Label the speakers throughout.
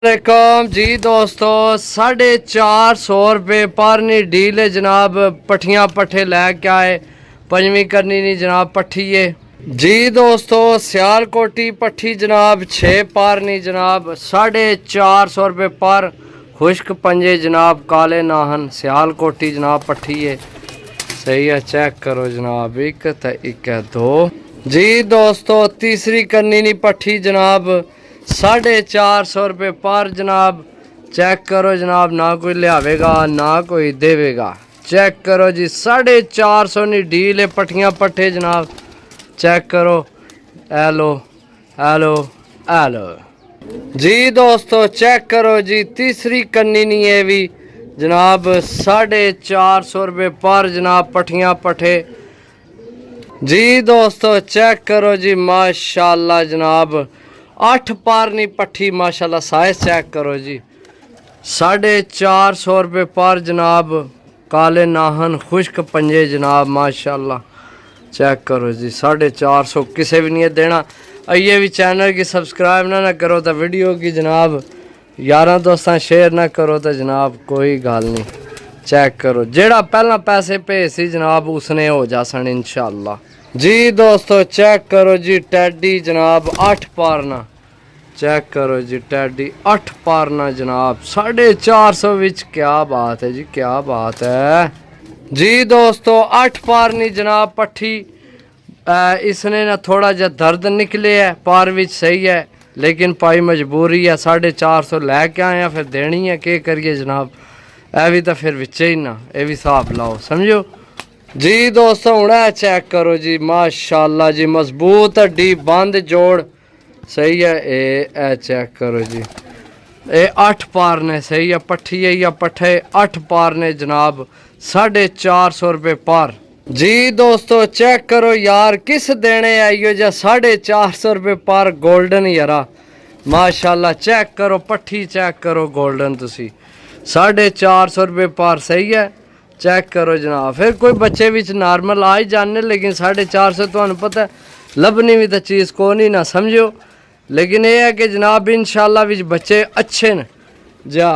Speaker 1: वालेकुम जी दोस्तों 450 रुपये पर नी डील है जनाब। पट्ठियाँ पट्ठे लैके आए पंजवीं करनी नहीं जनाब पट्ठी है जी दोस्तों। सियालकोटी पट्ठी जनाब 6 पर नहीं जनाब 450 रुपये पर। खुश्क पंजे जनाब काले नाहन सियालकोटी जनाब पट्ठी है सही है। चेक करो जनाब एक तो एक है दो जी दोस्तों। तीसरी करनी नहीं पट्ठी जनाब 450 रुपये पर जनाब। चेक करो जनाब ना कोई लियावेगा ना कोई देवेगा। चेक करो जी 450 नी डील है पट्ठियाँ पट्ठे जनाब। चेक करो हेलो हेलो हेलो जी दोस्तों। चेक करो जी तीसरी कन्नी नहीं है भी जनाब 450 रुपये पर जनाब पट्ठियाँ पट्ठे जी दोस्तों। चेक करो जी माशाल्लाह जनाब 8 पर नहीं पट्ठी माशाल्लाह साइज चेक करो जी 450 रुपये पर जनाब। काले नाहन खुश्क पंजे जनाब माशाल्लाह। चेक करो जी 450 किसे भी नहीं देना। आइए भी चैनल की सब्सक्राइब ना करो तो वीडियो की जनाब यारा दोस्तां शेयर ना करो तो जनाब कोई गल नहीं। चेक करो जेड़ा पहला पैसे भेज सी जनाब उसने हो जा सन इंशाल्लाह जी दोस्तों। चेक करो जी टैडी जनाब 8 पारना। चेक करो जी टैडी 8 पारना जनाब 450 विच। क्या बात है जी क्या बात है जी दोस्तों। 8 पारनी जनाब पट्ठी। इसने ना थोड़ा जा दर्द निकले है पार विच सही है लेकिन पाई मजबूरी है 450 लैके आए हैं फिर देनी है के करिए जनाब। ए भी तो फिर विचे ही ना ये भी हिसाब लाओ समझो जी दोस्तों। हूँ चेक करो जी माशाल्लाह जी मजबूत हड्डी बंद जोड़ सही है। ए चेक करो जी ये 8 पार ने सही है पट्ठी है या पट्ठे 8 पार ने जनाब 450 रुपये पर जी दोस्तों। चेक करो यार किस देने आइयो जा 450 रुपये पर गोल्डन यारा माशाल्लाह। चेक करो पट्ठी चेक करो गोल्डन तुसी 450 रुपये पर सही है। चेक करो जनाब फिर कोई बच्चे विच नॉर्मल आ ही जाने लेकिन 450 तो पता है लभनी भी तो चीज़ को नहीं ना समझो। लेकिन ये है कि जनाब इंशाल्लाह विच बच्चे अच्छे न जा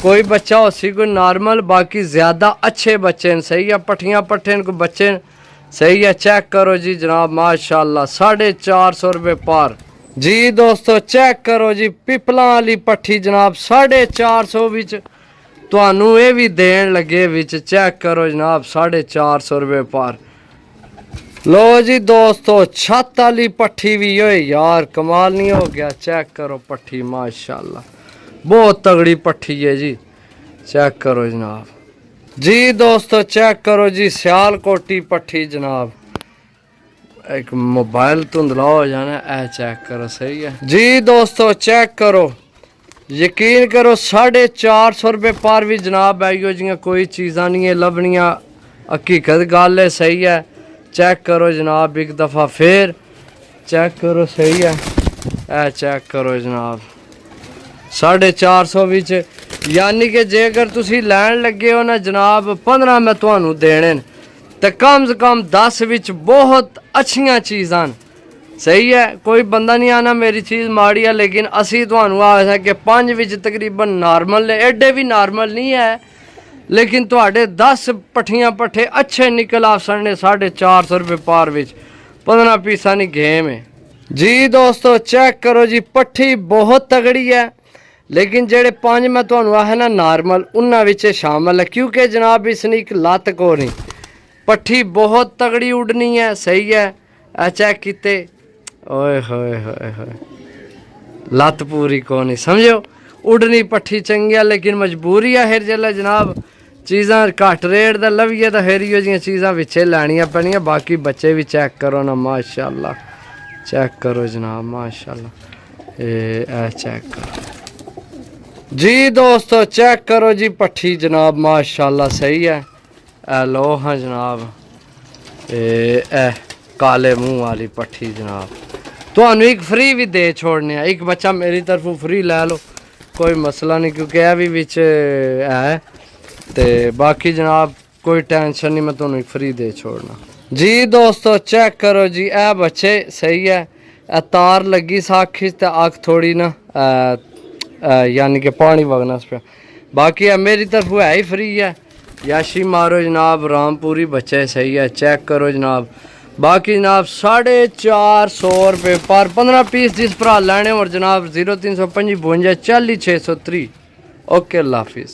Speaker 1: कोई बच्चा हो सी कोई नॉर्मल बाकी ज़्यादा अच्छे बच्चे न सही है। पट्ठियाँ पट्ठे न कोई बच्चे न सही है। चेक करो जी जनाब माशाल्लाह 450 रुपये पर जी दोस्तों। चेक करो जी पिपलां वाली पट्ठी जनाब 450 विच तुहानू ये भी देन लगे विच। चेक करो जनाब 450 रुपये पर। लो जी दोस्तों छत वाली पट्ठी भी हो यार कमाल नहीं हो गया। चेक करो पट्ठी माशाल्लाह बहुत तगड़ी पट्ठी है जी। चेक करो जनाब जी दोस्तों। चेक करो जी सियालकोटी पट्ठी जनाब। एक मोबाइल धुंधला हो जाना है चेक करो सही है जी दोस्तों। चेक करो यकीन करो 450 रुपये पर भी जनाब आइयो जियां कोई चीज़ा नहीं है लभनियाँ हकीकत गल है सही है। चेक करो जनाब एक दफ़ा फिर चेक करो सही है। ए चेक करो जनाब 450 विच यानी कि जेकर तुसी लैन लगे हो ना जनाब 15 मैं तुहानू देने तो कम से कम 10 विच बहुत अच्छियाँ चीज़ां सही है। कोई बंदा नहीं आना मेरी चीज़ माड़ी है लेकिन असी तुहानू आखा कि 5 विच तकरीबन नॉर्मल ने एडे भी नॉर्मल नहीं है लेकिन तुहाडे 10 पट्ठियाँ पट्ठे अच्छे निकल आ सकने 450 रुपये पार विच 15 पीसा नहीं गेम है जी दोस्तों। चेक करो जी पट्ठी बहुत तगड़ी है लेकिन जेड़े 5 मैं तुहानू आखा ना नॉर्मल उन्हां विच शामिल है क्योंकि जनाब इसने एक लत को नहीं पट्ठी बहुत तगड़ी उड़नी है सही है। चेक किते ओए होए होए होए लत पूरी को नहीं समझो उड़नी पट्ठी चंगी है लेकिन मजबूरी है फिर जिसलै जनाब चीज़ां घट रेट दा लविए तो फिर इहो जिहियां चीज़ां पिच्छे लैनियां पैनियां। बाकी बच्चे भी चेक करो ना माशाल्लाह। चेक करो जनाब माशाल्लाह ए चेक करो जी दोस्तों। चेक करो जी पट्ठी जनाब माशाल्लाह सही है। लो हाँ जनाब ए काले मुँह वाली पट्ठी जनाब तुहानू एक फ्री भी दे छोड़ने एक बच्चा मेरी तरफों फ्री लै लो कोई मसला नहीं क्योंकि यह भी विच है तो बाकी जनाब कोई टेंशन नहीं मैं तुहानू फ्री दे छोड़ना जी दोस्तों। चेक करो जी ए बच्चे सही है। तार लगी साखी तो अख थोड़ी ना यानी कि पानी वगना इस पे। बाकी है मेरी तरफ है ही फ्री है, याशी मारो जनाब, रामपुरी बच्चे सही है, चेक करो जनाब। बाकी जनाब 450 रुपये पर 15 पीस जिस भरा लैने और जनाब 0355 40 603। ओके अल्लाह हाफिज़।